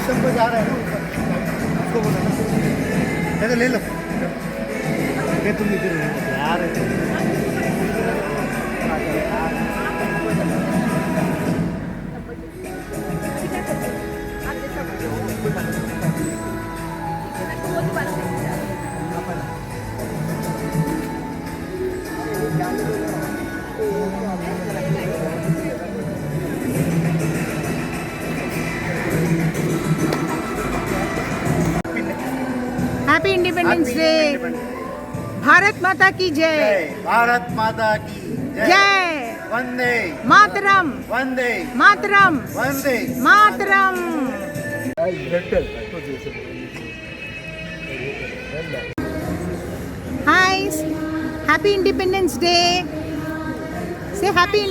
को जा रहा है ना ऊपर, उसको बोला ना, नहीं तो ले लो, ये तुम नीचे यार हैप्पी इंडिपेंडेंस डे। भारत माता की जय। भारत माता की जय। Vande Mataram. Vande Mataram. Vande Mataram. Hi, happy Independence Day. Say happy.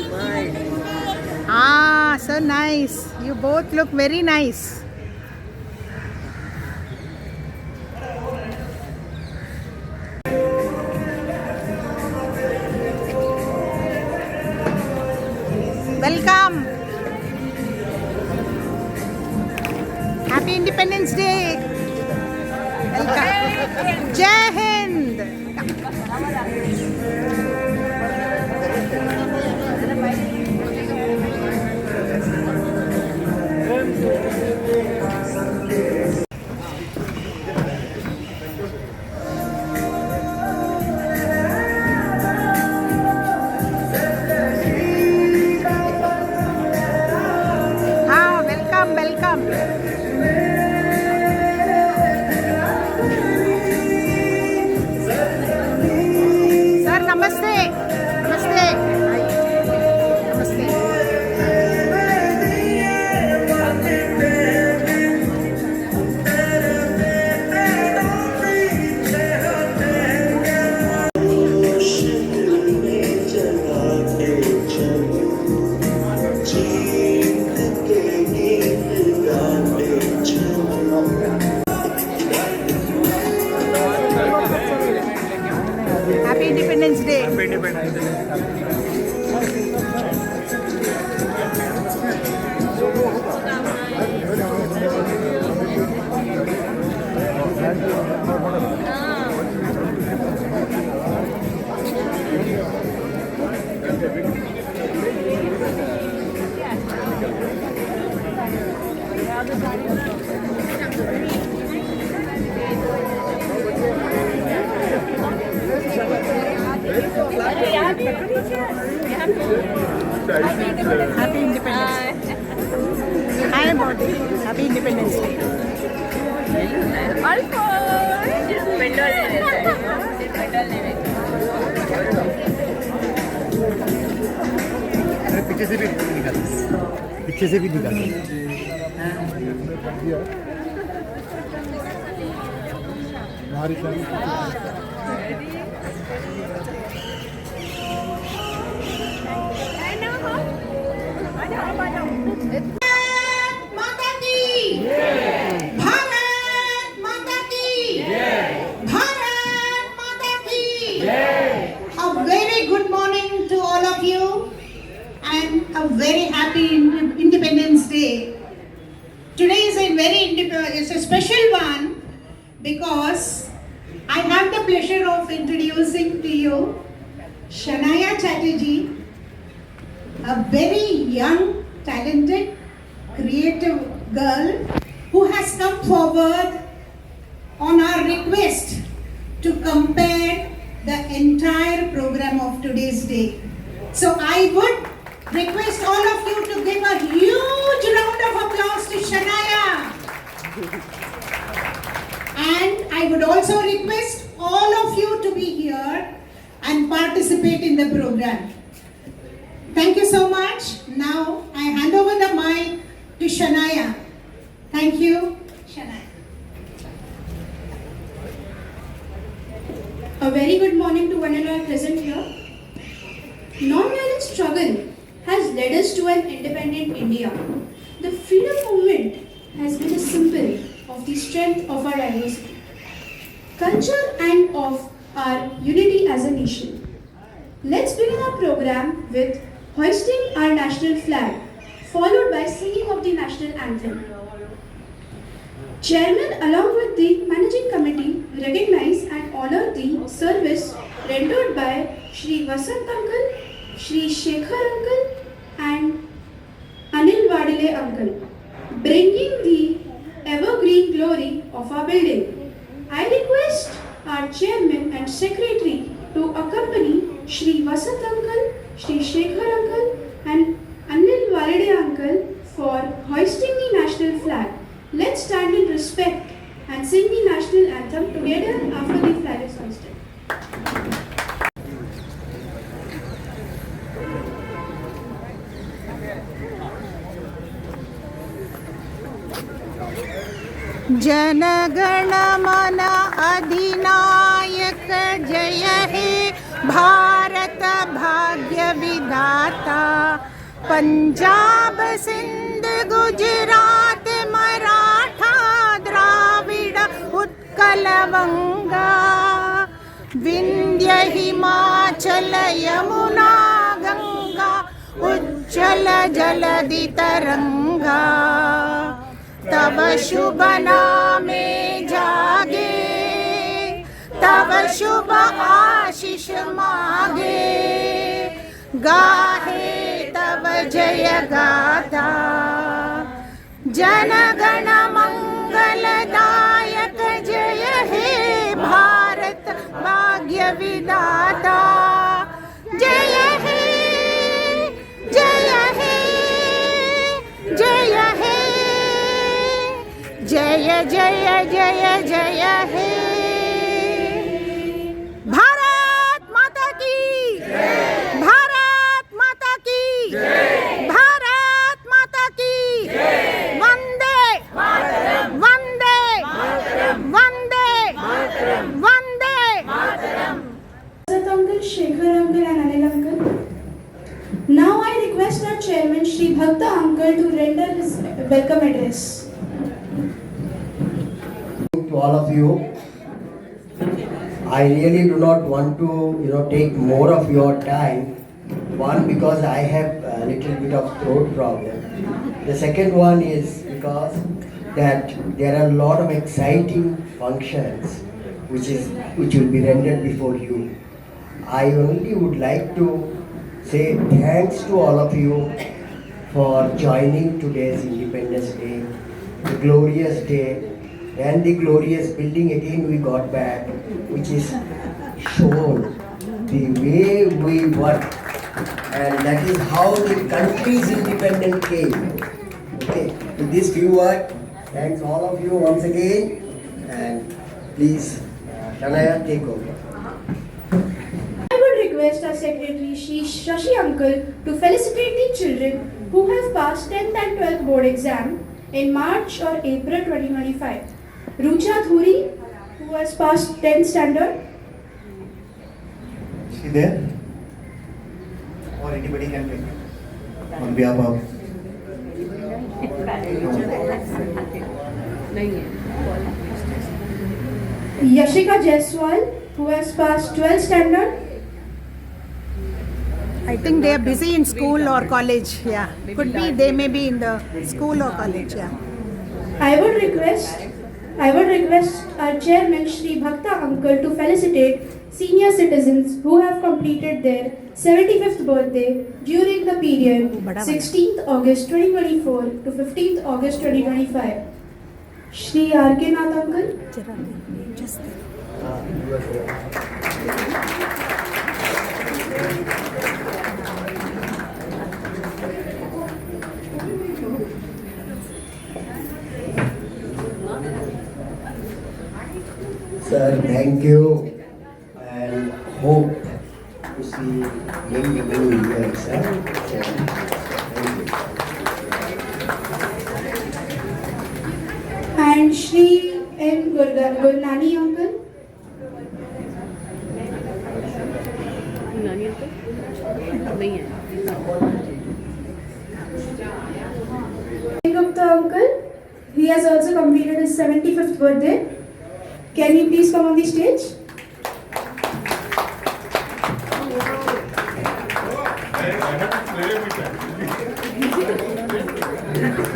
Ah, so nice. You both look very nice. Welcome. Happy Independence Day. Welcome. Jai Hind. Ah, welcome, welcome. Sir, namaste. Namaste. Hi. Namaste. Happy Independence Day. Happy Independence Day. Hi, body. Happy Independence Day. पीछे से भी निकाल, पीछे से भी निकाल। माता की भारत माता की भारत माता की A very good morning to all of you and a very happy Independence Day. Today is it's a special one because I have the pleasure of introducing to you Shanaya Chatterjee, a very young, talented, creative girl who has come forward on our request to compare the entire program of today's day. So I would request all of you to give a huge round of applause to Shanaya. And I would also request all of you to be here and participate in the program. Thank you so much. Now I hand over the mic to Shanaya. Thank you, Shanaya. A very good morning to one and all present here. Non-violent struggle has led us to an independent India. The freedom movement has been a symbol of the strength of our diversity, culture and of our unity as a nation. Let's begin our program with hoisting our national flag, followed by singing of the national anthem. Chairman along with the managing committee recognize and honor the service rendered by Shri Vasant Uncle, Shri Shekhar Uncle and Anil Vadile Uncle, bringing the evergreen glory of our building. I request our chairman and secretary to accompany Shri Vasant Uncle, Shri Shekhar Uncle and Anil Vadile Uncle for hoisting the national flag. Let's stand in respect and sing the national anthem together after the flag is hoisted. जनगण मन अधिनायक जय हे भारत भाग्य विधाता पंजाब सिंध गुजरात मराठा द्राविड उत्कल वंगा विंध्य हिमाचल यमुना गंगा उज्जल जलधि तरंगा तब शुभ नामे जागे तब शुभ आशीष मागे गाहे तब जय गाथा जनगण मंगलदायक जय हे भारत भाग्य विधाता जय हे जय हे जय हे जय जय जय जय हे भारत माता की भारत माता की भारत माता की वंदे वंदे वंदे वंदे Vasant Uncle, Shekhar Uncle and Anil Uncle. Now I request our chairman Shri Bhakta Uncle to render his welcome address. To all of you, I really do not want to take more of your time. One, because I have a little bit of throat problem. The second one is because that there are a lot of exciting functions which will be rendered before you. I only would like to say thanks to all of you for joining today's Independence Day, the glorious day, and the glorious building again we got back, which is shown the way we work, and that is how the country's independence came. Okay, with this few words, thanks all of you once again, and please, Tanaya, take over. I would request our secretary Shri Shashi Uncle to felicitate the children who have passed 10th and 12th board exam in March or April 2025. Rucha Dhuri, who has passed 10th standard. Is she there? Or anybody can take it on behalf of. Yashika Jaiswal, who has passed 12th standard. I think they are busy in school or college. Yeah, could be they may be in the school or college. Yeah. I would request our chairman Shri Bhakta Uncle to felicitate senior citizens who have completed their 75th birthday during the period 16th August 2024 to 15th August 2025. Shri R.K. Nath Uncle. Just Sir, thank you, and hope to see many years. Sir. Thank you. And Shri M. Gurnani Uncle. Gupta Uncle. He has also completed his 75th birthday. Can you please come on the stage?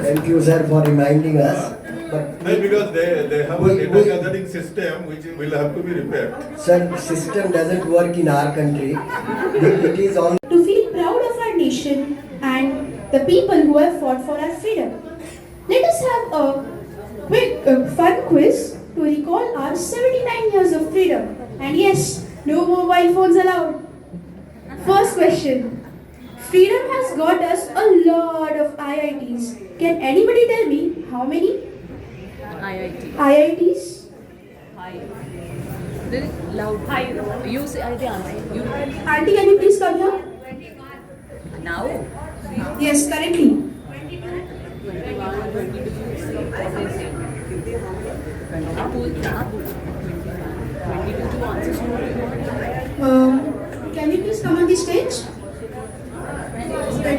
Thank you, sir, for reminding us. but No, because they have a We- data we- gathering system which will have to be repaired. sir, system doesn't work in our country. It is all. To feel proud of our nation and the people who have fought for our freedom. Let us have a quick, fun quiz to recall our 79 years of freedom. And yes, no mobile phones allowed. First question. Freedom has got us a lot of IITs. Can anybody tell me how many? IITs? Loud. You say the answer. You Auntie, can you please come here? now. Yes, currently. 22. Can you please come on the stage?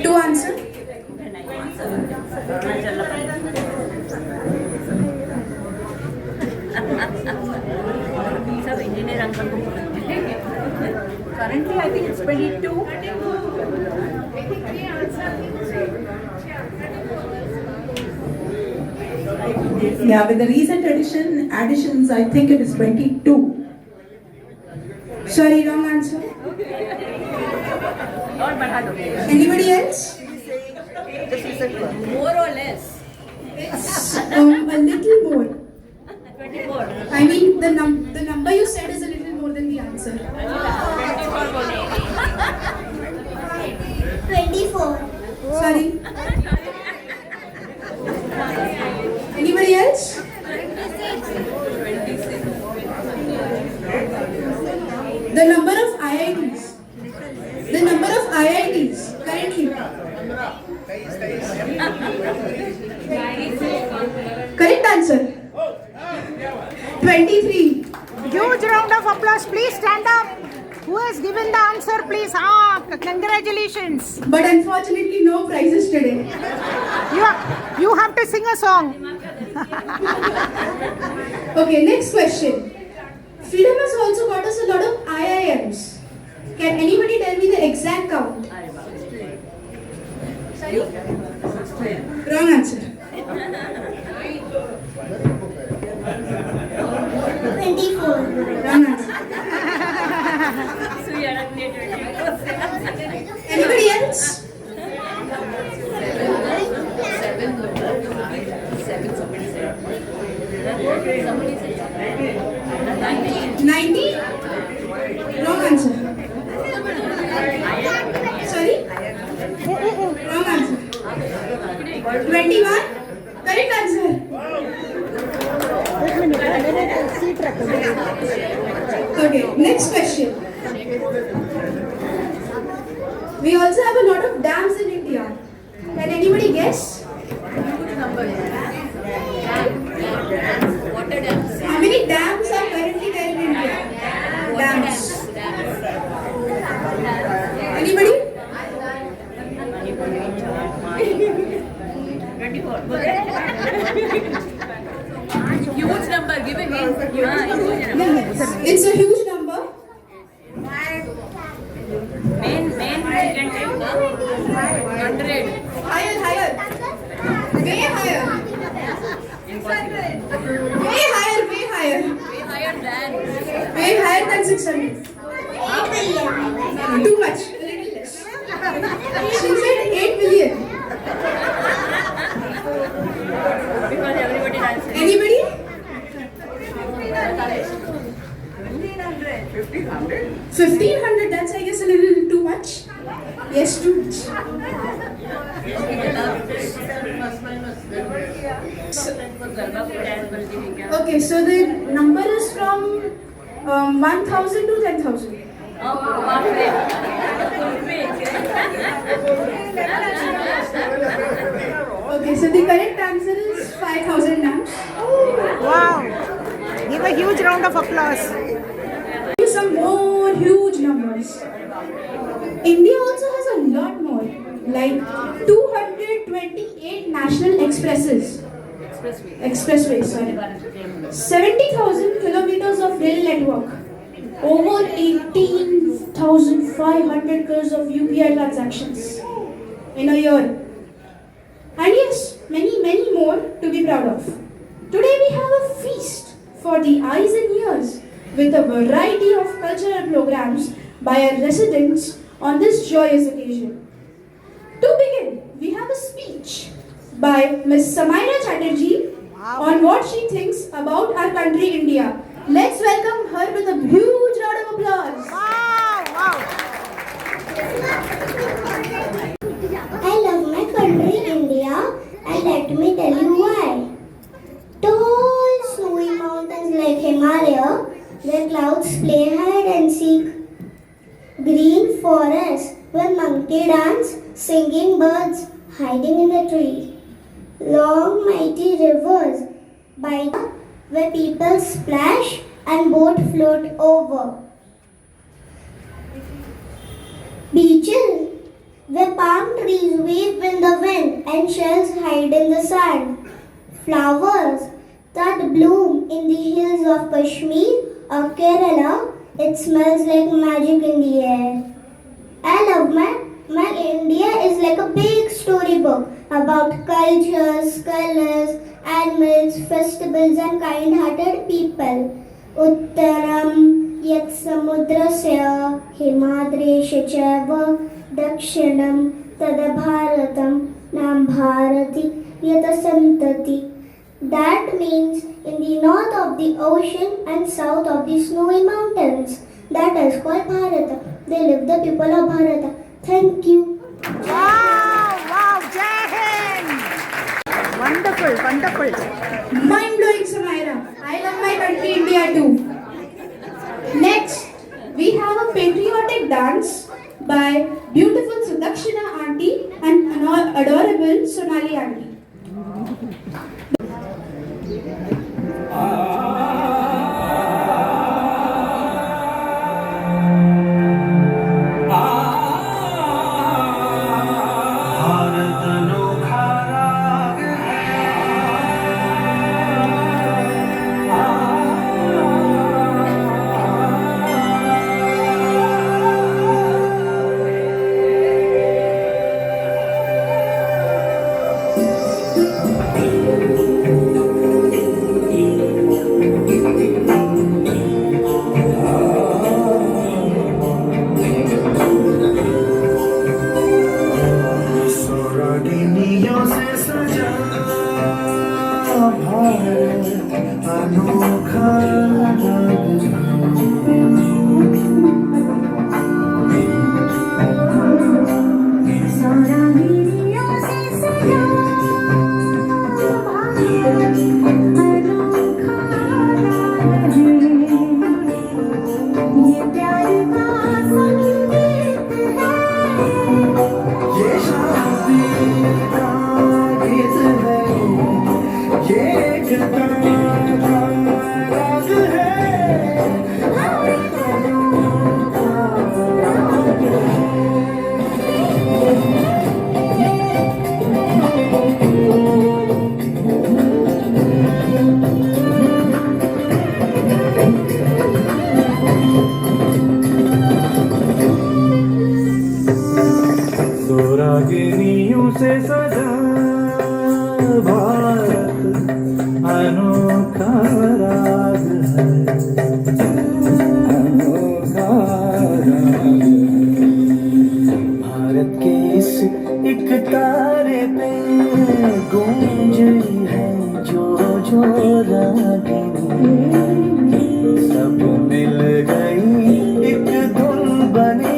To answer. सब engineer uncle को currently I think it's 22. Yeah, with the recent additions, I think it is 22. Sorry, wrong answer. और बढ़ा दो. Anybody else? More or less. A little more. 24. I mean, the number you said is a little more than the answer. 24. Sorry. Anybody else? The number of IITs. The number of IITs currently. Correct answer. 23. Huge round of applause. Please stand up. Who has given the answer, please? Congratulations. But unfortunately, no prizes today. You have to sing a song. Okay, next question. Freedom has also got us a lot of IIMs. Can anybody tell me the exact count? Wrong answer. 24. Wrong answer. Anybody else? 90? Wrong answer. Sorry? Wrong answer. 21? Correct answer. Okay, next question. We also have a lot of dams in India. Can anybody guess? Water dams. How many dams are currently there in India? Dams. Anybody? 24. Huge number. Give a hint. Huge number. It's a huge number. Main we can take 100. Higher, higher. Way higher. Impossible. Way higher, way higher. Way higher than. Way higher than 600. 8 million. Too much. A little less. She said 8 million. Because everybody answers. Anybody? 1500, that's I guess a little too much. Yes, too much. Okay, so the number is from 1000 to 10,000. Okay, so the correct answer is 5,000 dams. Wow. Give a huge round of applause. Some more huge numbers. India also has a lot more, like 228 national expressways, 70,000 kilometers of rail network, over 18,500 crores of UPI transactions in a year. And yes, many more to be proud of. for the eyes and ears with a variety of cultural programs by our residents on this joyous occasion. To begin, we have a speech by Ms. Samaira Chatterjee on what she thinks about our country India. Let's welcome her with a huge round of applause. Wow, wow. I love my country India, and let me tell you why. Tall snowy mountains like Himalaya, where clouds play hide and seek. Green forests where monkey dance, singing birds hiding in the tree. Long mighty rivers by where people splash and boat float over. Beaches where palm trees wave in the wind and shells hide in the sand. Flowers that bloom in the hills of Kashmir or Kerala, it smells like magic in the air. I love my India is like a big storybook about cultures, colors, animals, festivals and kind-hearted people. Uttaram yat samudrasya himadresha chaiva dakshinam tada bharatam nam bharati yata santati. That means in the north of the ocean and south of the snowy mountains. That is called Bharata. They live the people of Bharata. Thank you. Wow, wow, Jai Hind. Wonderful, wonderful. Mind-blowing, Samaira. I love my country India too. Next, we have a patriotic dance by beautiful Sudakshina auntie and adorable Sonali auntie. रागिनियों से सजा भारत अनोखा राग है, अनोखा राग है। भारत के इस एक तारे पे गूंज है जो जो रागिनी, सब मिल गई एक धुन बनी।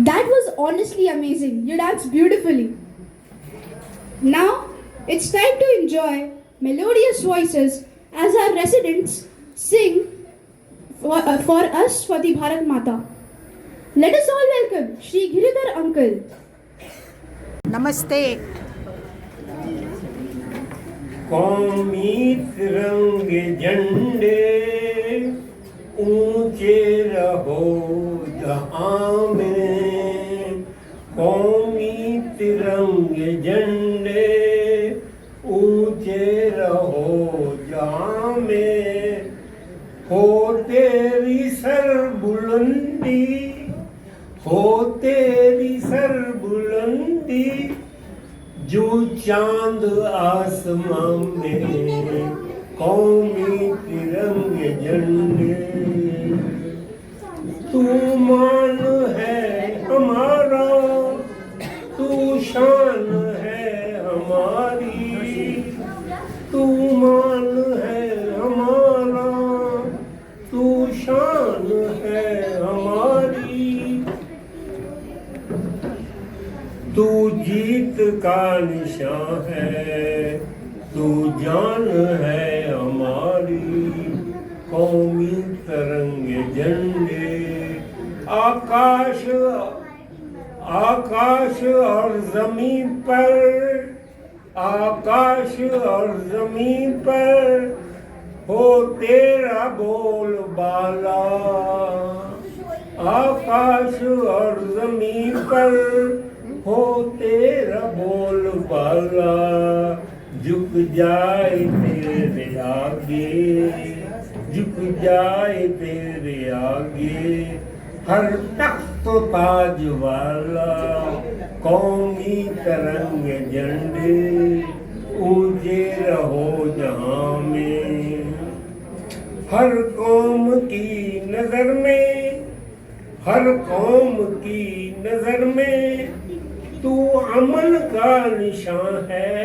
That was honestly amazing. You danced beautifully. Now, It's time to enjoy melodious voices as our residents sing for us for the Bharat Mata. Let us all welcome Shri Giridhar Uncle. Namaste. कौमी तिरंगे झंडे ऊंचे रहो जहां में, कौमी तिरंगे झंडे ऊंचे रहो जहां में, हो तेरी सर बुलंदी, हो तेरी सर बुलंदी, जो चांद आसमां में, कौमी तिरंगे झंडे। तू मान है हमारा, तू शान है हमारी, तू मान है हमारा, तू शान है हमारी। तू जीत का निशान है, तू जान है हमारी, कौमी तिरंगे झंडे। आकाश आकाश और जमीन पर, आकाश और जमीन पर हो तेरा बोल बाला, आकाश और जमीन पर हो तेरा बोल बाला, झुक जाए तेरे आगे, झुक जाए तेरे आगे, हर तख्त ताज वाला, कौमी तिरंगे झंडे ऊंचे रहो जहां में। हर कौम की नजर में, हर कौम की नजर में तू अमन का निशान है,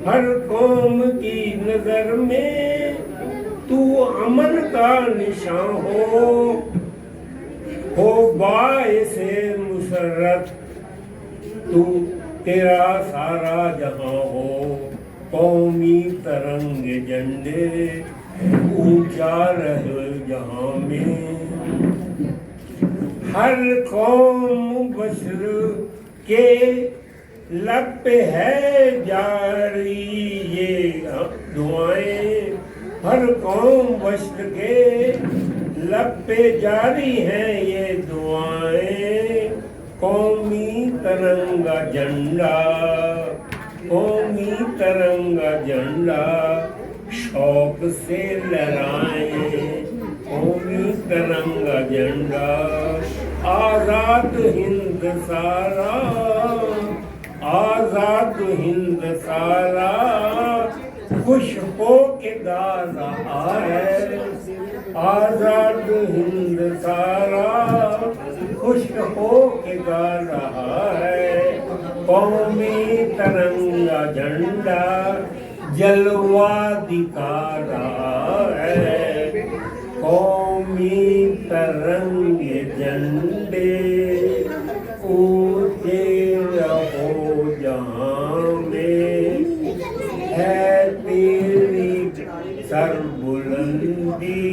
हर कौम की नजर में तू अमन का निशान हो बाइसे मुसर्रत तू तेरा सारा जहां हो, कौमी तिरंगे झंडे ऊंचा रहे जहां में। हर कौम बशर के लब पे है जारी ये दुआएं, हर कौम बशर के लब पे जारी हैं ये दुआएं, कौमी तिरंगा झंडा, कौमी तिरंगा झंडा शौक से लहराएं, कौमी तिरंगा झंडा। आजाद हिंद सारा, आजाद हिंद सारा खुश हो के गा रहा है, आजाद हिंद सारा खुश हो के गा रहा है, कौमी तिरंगा झंडा जलवा दिखा रहा है, कौमी तिरंगे झंडे ऊंचे रहो जहां में, है तेरी सर बुलंदी,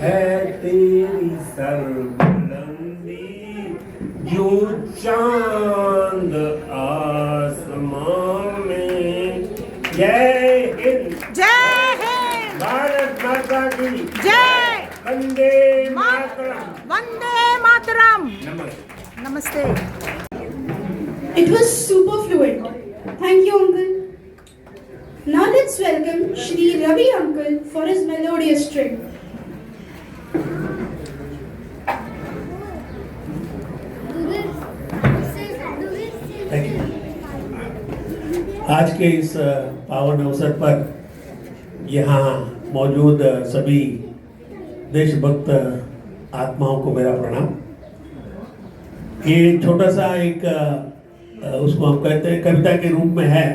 है तेरी सर बुलंदी, जो चांद आसमां में। जय हिंद, जय हिंद, भारत माता की जय, वंदे मातरम, वंदे मातरम। नमस्ते। Namaste. It was super fluent. Thank you, Uncle. Now let's welcome Shri Ravi Uncle for his melodious string. Thank you. आज के इस पावन अवसर पर यहाँ मौजूद सभी देशभक्त आत्माओं को मेरा प्रणाम। ये छोटा सा एक उसको हम कहते हैं कविता के रूप में है,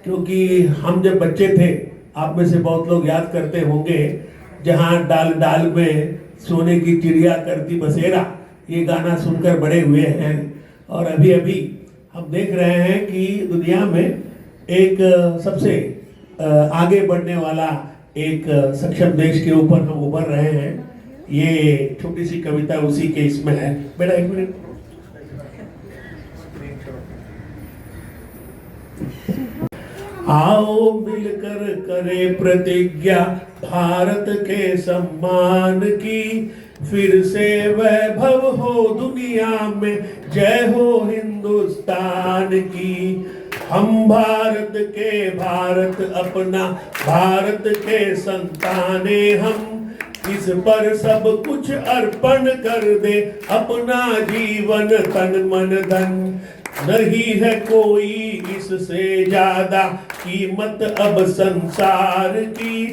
क्योंकि हम जब बच्चे थे, आप में से बहुत लोग याद करते होंगे, जहाँ डाल डाल में सोने की चिड़िया करती बसेरा, ये गाना सुनकर बड़े हुए हैं। और अभी अभी हम देख रहे हैं कि दुनिया में एक सबसे आगे बढ़ने वाला एक सक्षम देश के ऊपर हम उभर रहे हैं। ये छोटी सी कविता उसी के इसमें है। बेटा एक मिनट। आओ मिलकर करे प्रतिज्ञा भारत के सम्मान की, फिर से वैभव हो दुनिया में, जय हो हिंदुस्तान की। हम भारत के भारत अपना, भारत के संताने हम, इस पर सब कुछ अर्पण कर दे, अपना जीवन तन मन धन। नहीं है कोई इससे ज्यादा कीमत अब संसार की,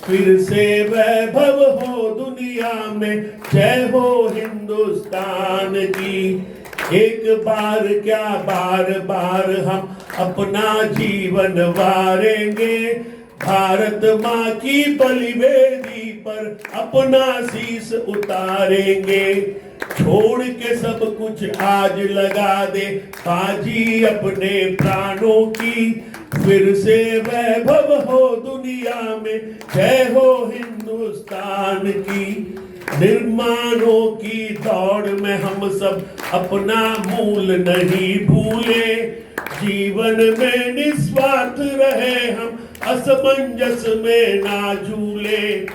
फिर से वैभव हो दुनिया में, जय हो हिंदुस्तान की। एक बार क्या बार बार हम अपना जीवन वारेंगे, भारत माँ की बलिवेदी पर अपना शीश उतारेंगे। छोड़ के सब कुछ आज लगा दे बाजी अपने प्राणों की, फिर से वैभव हो दुनिया में, जय हो हिंदुस्तान की। निर्माणों की दौड़ में हम सब अपना मूल नहीं भूले, जीवन में निस्वार्थ रहे हम, असमंजस में ना झूले।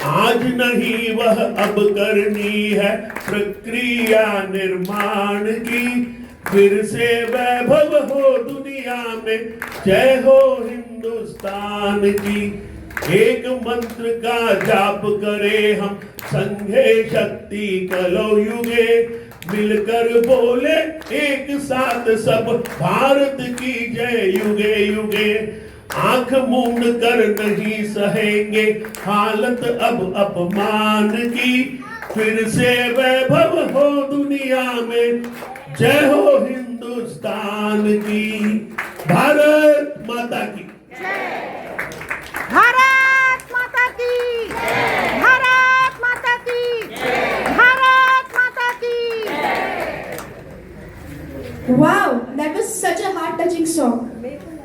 आज नहीं वह अब करनी है प्रक्रिया निर्माण की, फिर से वैभव हो दुनिया में, जय हो हिंदुस्तान की। एक मंत्र का जाप करे हम, संघे शक्ति कलो युगे, मिलकर बोले एक साथ सब, भारत की जय युगे युगे। आंख मूंद कर नहीं सहेंगे हालत अब अपमान की, फिर से वैभव हो दुनिया में, जय हो हिंदुस्तान की। भारत माता की भारत माता की, भारत माता की, भारत माता की। Wow, that was such a heart-touching song.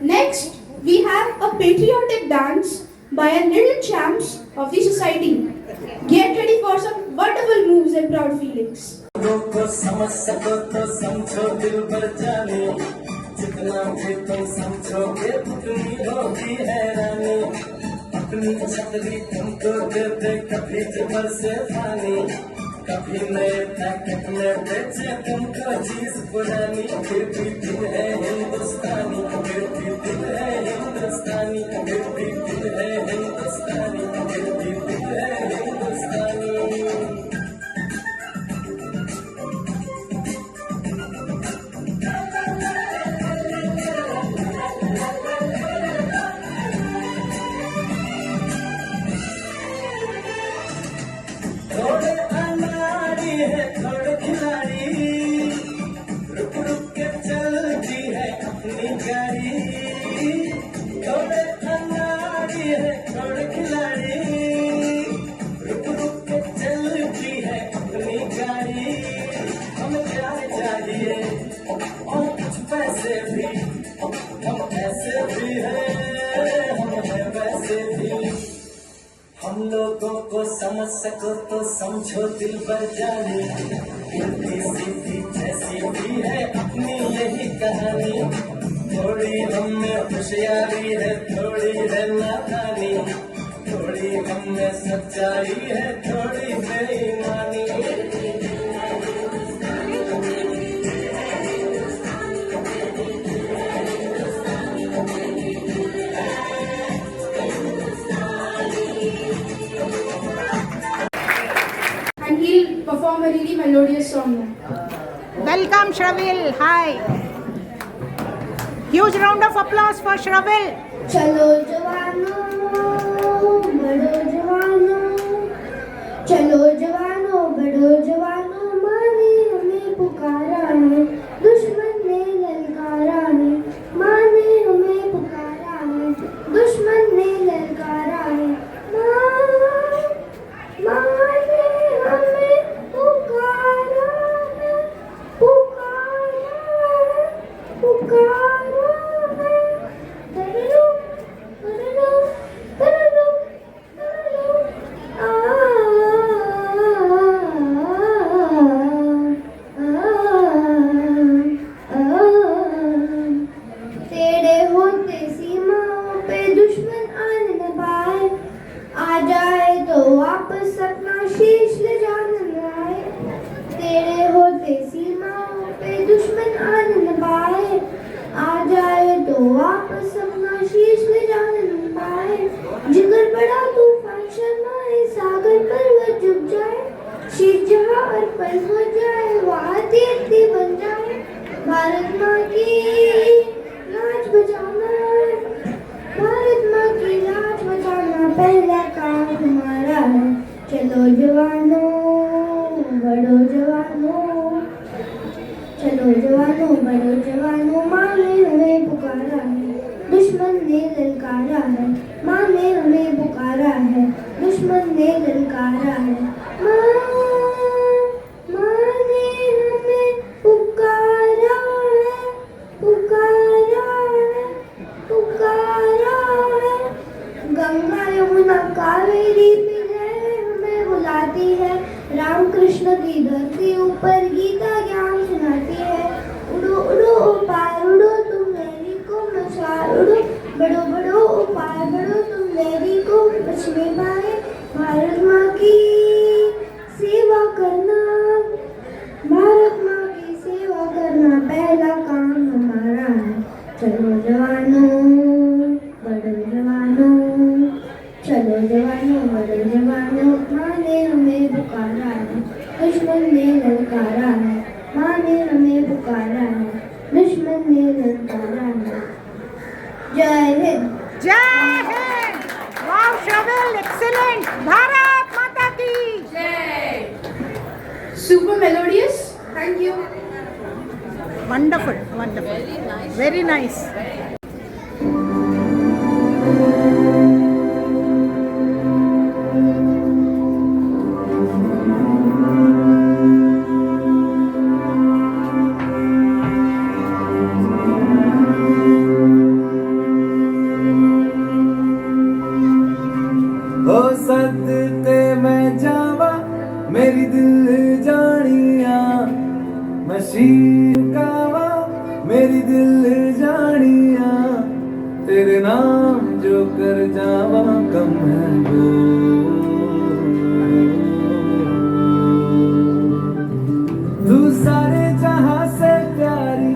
Next, we have a patriotic dance by our little champs of the society. Get ready for some wonderful moves and proud feelings. को समझ सको तो समझो दिल भर जाने, जितना भी तुम समझोगे उतनी होगी हैरानी। अपनी छतरी तुमको दे दे कभी जबर से पानी, कभी नए पैकेट में बेचे तुमको चीज पुरानी। फिर भी दिल है हिंदुस्तानी, फिर भी दिल है हिंदुस्तानी, फिर भी दिल है हिंदुस्तानी, फिर भी दिल है हिंदुस्तानी। थोड़े अनाड़ी है थोड़े खिलाड़ी, रुक रुक के चलती है अपनी गाड़ी। थोड़े अनाड़ी है थोड़े खिलाड़ी, रुक रुक के चलती है अपनी गाड़ी। हमें प्यार चाहिए और कुछ पैसे भी, हम ऐसे भी हैं, हम हैं वैसे भी। हम लोगों को समझ सको तो समझो दिल भर जाने, उल्टी सीधी जैसी भी है अपनी यही कहानी। थोड़ी हम में होशियारी है, थोड़ी है नादानी, थोड़ी हम में सच्चाई है, थोड़ी बेईमानी। And he'll perform a really melodious song now. Welcome Shravil. Hi. Huge round of applause for Shravil. चलो जवानों बढ़ो जवानों, चलो जवानों बढ़ो जवानों, माँ ने हमें पुकारा है, दुश्मन ने ललकारा है। माँ ने हमें पुकारा है, दुश्मन ने ललकारा है। माँ ने हमें पुकारा है, पुकारा है, पुकारा है। आ जाए तो वापस अपना शीश ले जाने न पाए, जिगर बड़ा तूफान शर्माए, सागर पर्वत झुक जाए, शीश जहाँ अर्पण हो जाए, वहाँ तीर्थी बन जाए। भारत माँ की लाज बचाना है, भारत माँ की लाज बचाना पहला काम हमारा है। चलो जवानों बड़ो जवानों, चलो जवानों बड़ो जवानों, माँ ने हमें पुकारा है, दुश्मन ने ललकारा है, माँ ने हमें पुकारा है, दुश्मन ने ललकारा है। माँ ने हमें पुकारा है, पुकारा है, पुकारा है। गंगा यमुना कावेरी हमें बुलाती है, राम कृष्ण की धरती ऊपर गीता ज्ञान सुनाती है। उड़ो उड़ो पार उड़ो तुम लहरी को मछुआर उड़ो, बड़ो बड़ो पार बढ़ो तुम लहरी को मछली पाए। भारत माँ की सेवा करना, भारत माँ की सेवा करना पहला काम हमारा है। चलो जवानों बड़ो जवानों, चलो जवानों बड़ो जवानों, माँ ने हमें पुकारा है, दुश्मन ने ललकारा है, माँ ने हमें पुकारा है, दुश्मन ने ललकारा है। जय हिंद। जय हिंद। वाव श्रवल, एक्सीलेंट। भारत माता की Yay! Super melodious. Thank you. Wonderful, wonderful, very nice. हो सदते मैं जावा मेरी दिल जानिया, मैं शीर कावा मेरी दिल जानिया, तेरे नाम जो कर जावा कम है वो। तू सारे जहां से प्यारी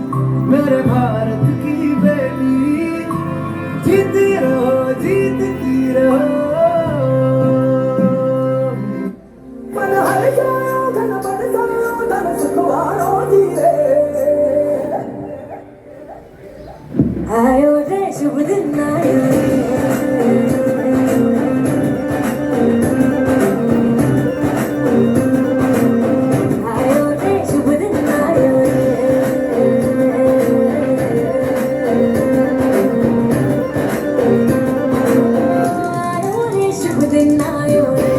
मेरे भारत की बेटी, जीती रहो जीतती रहो। आयो रे शुभ दिन आयो रे, शुभ दिन आयो रे, शुभ दिन आयो रे,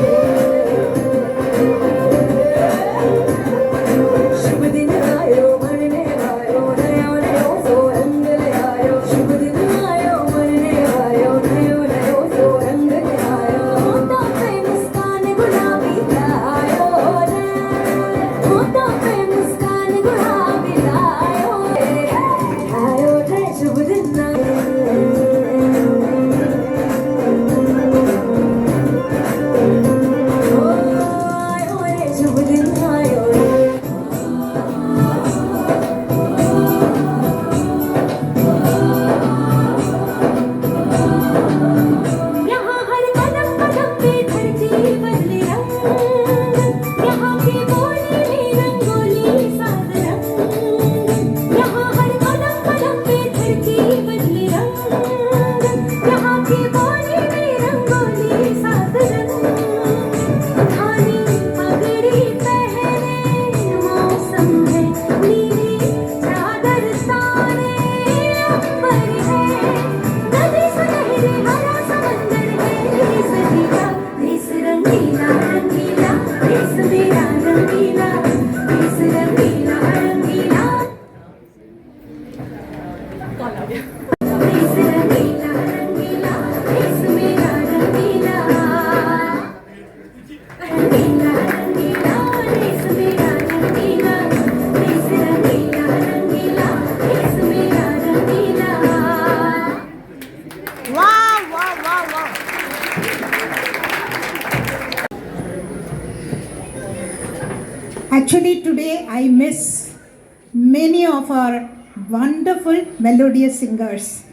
शुभ दिन आयो मरने आयो नयो नयो सो रंग ले आयो, शुभ दिन आयो मरने आयो नयो नयो सो रंग ले आयो। होठों पे मुस्कान गुलाबी लायो रे, होठों पे मुस्कान गुलाबी लायो रे, आयो रे शुभ दिन आयो रे, शुभ दिन आयो रे। यहाँ हर कदम कदम पे धरती बदले रंग, यहाँ की बोली में रंगोली सात रंग, यहाँ हर कदम कदम पे धरती बदले रंग, यहाँ की बोली में रंगोली सात रंग। धानी पगड़ी पहने मौसम है नीली चादर ताने अंबर है, नदी सुनहरी हरा समंदर है, सभी का देश रंगीला रंगीला, देश मेरा रंगीला, देश रंगीला रंगीला, देश रंगीला रंगीला, देश मेरा रंगीला, रंगीला रंगीला, देश मेरा रंगीला, देश रंगीला रंगीला, देश मेरा रंगीला। वाह वाह वाह वाह। Actually, today I miss many of our wonderful melodious singers,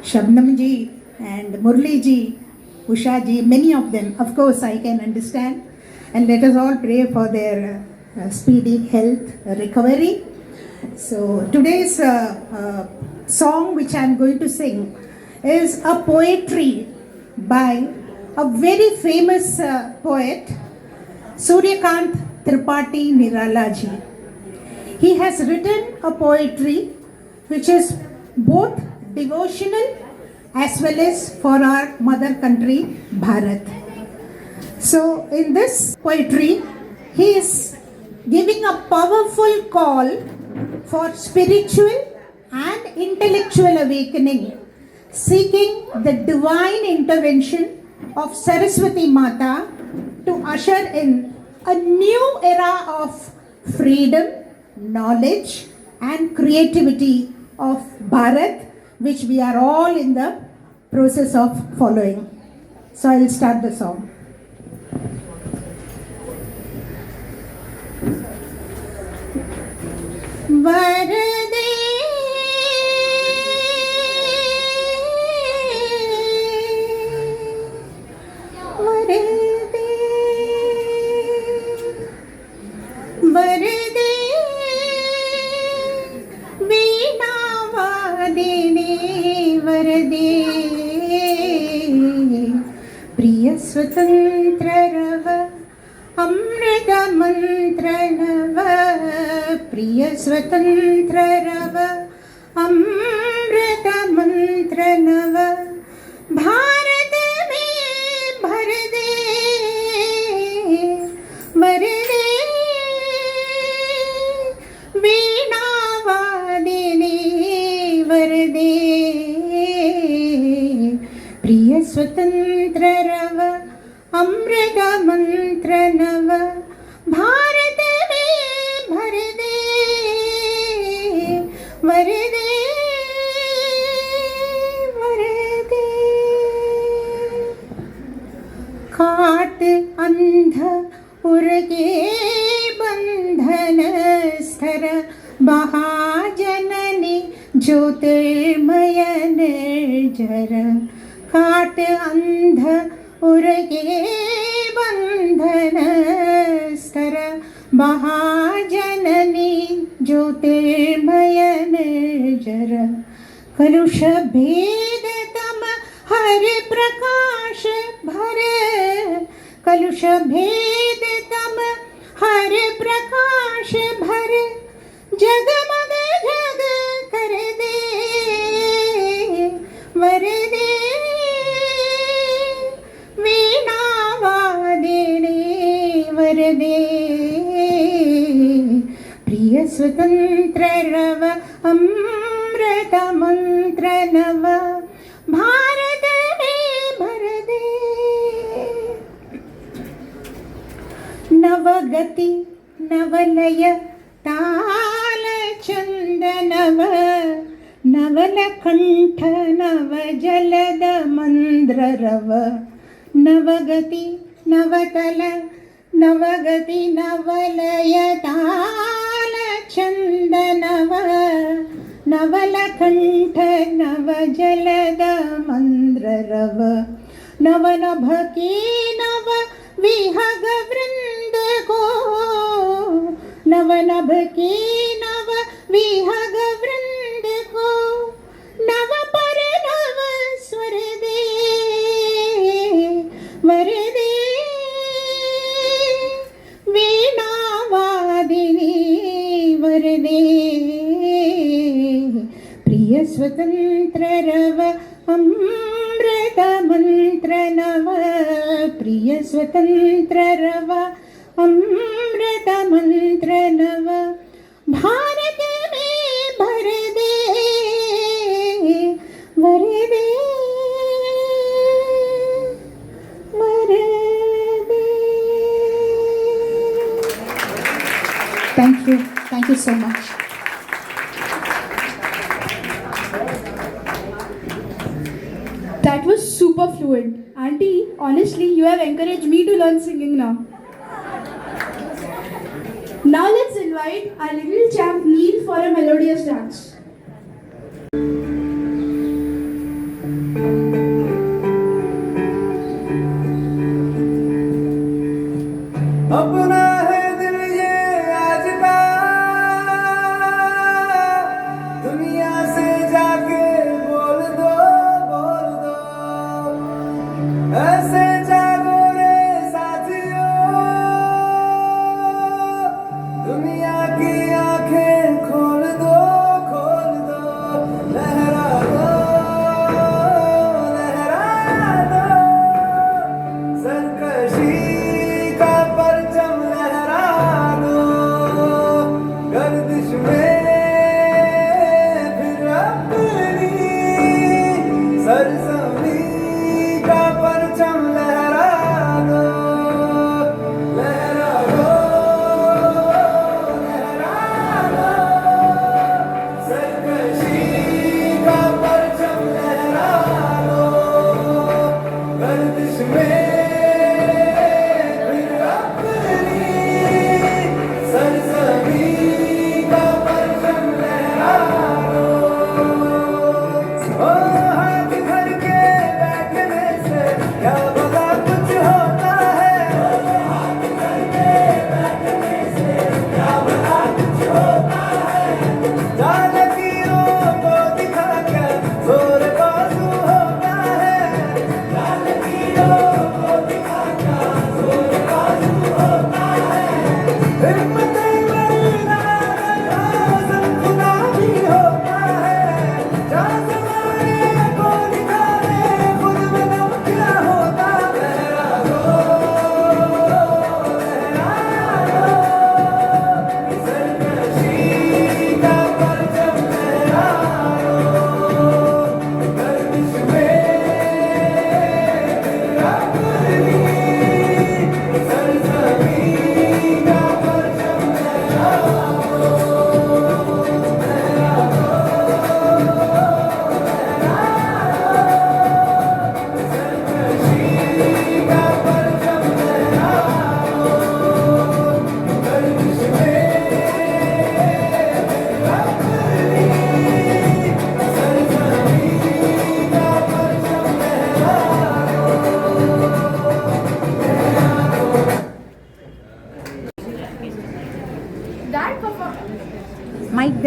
Shabnam ji and Murli ji, Usha ji, many of them. Of course, I can understand. And let us all pray for their speedy health recovery. So today's song which I am going to sing is a poetry by a very famous poet, Suryakant Tripathi Nirala ji. He has written a poetry which is both devotional as well as for our mother country, Bharat. So in this poetry, he is giving a powerful call for spiritual and intellectual awakening, seeking the divine intervention of Saraswati Mata to usher in a new era of freedom, knowledge and creativity of Bharat, which we are all in the process of following. So I will start the song. Varade Varade Veena Vadine Varade Priya Swatantra Rava Amrita Mantra Nava Priya Swatantra Rava Amrita Mantra Nava Bharat mein bhar de Varade Veena Vadine Varade Priya Swatantra Rava Amrita Mantra Nava Bharat mein bhar de Varade Varade Kaat andha urge bandhan sthara Mahajanani Jyotirmaya nirjara Kaat andha urge bandhana stara Mahajanani Jyotirmaya nirjara Kalusha bhedatam har prakash bhare Kalusha bhedatam har prakash bhare Jagmag jag kar de Varade Veena Vadine Varade Priya Swatantra Rava Amrita Mantra Nava Bharat mein bhar de Navagati Navalaya Tala Chandanava Navalakantha Navajalada Mandra Rava Navagati Navatala Navagati Navalaya Tala Chandanava Navalakantha Navajalada Mandra Rava Navanabhaki Nava Vihaga Vrinda Ko Navanabhaki Nava Vihaga Vrinda Ko Nava Paranava Swarade Varade Veena Vadine Varade Priya Swatantra Rava Amrita Mantra Nava Priya Swatantra Rava Amrita Mantra Nava Bharat mein bhar de Varade Varade Thank you so much. That was super fluent. Auntie, honestly, you have encouraged me to learn singing now. Now let's invite our little champ Neil for a melodious dance.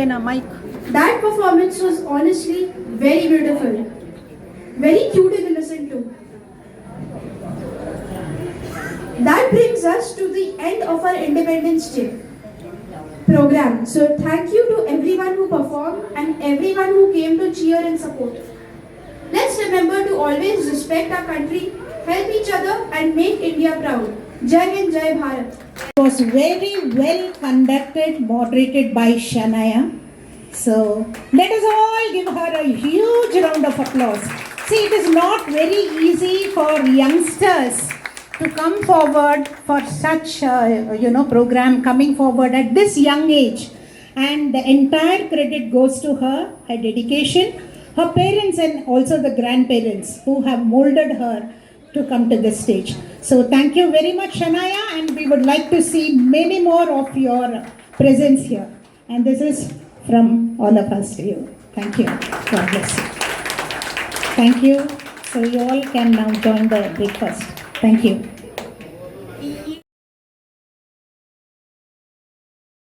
Vena, mic. That performance was honestly very beautiful. Very cute and innocent too. That brings us to the end of our Independence Day program. So thank you to everyone who performed and everyone who came to cheer and support. Let's remember to always respect our country, help each other and make India proud. Jai Hind, Jai Bharat. It was very well conducted, moderated by Shania. So let us all give her a huge round of applause. See, it is not very easy for youngsters to come forward for such program, coming forward at this young age, and the entire credit goes to her dedication, her parents and also the grandparents who have molded her to come to this stage. So thank you very much, Shania, and we would like to see many more of your presence here. And this is from all of us to you. Thank you. God bless you. Thank you. So you all can now join the breakfast. Thank you.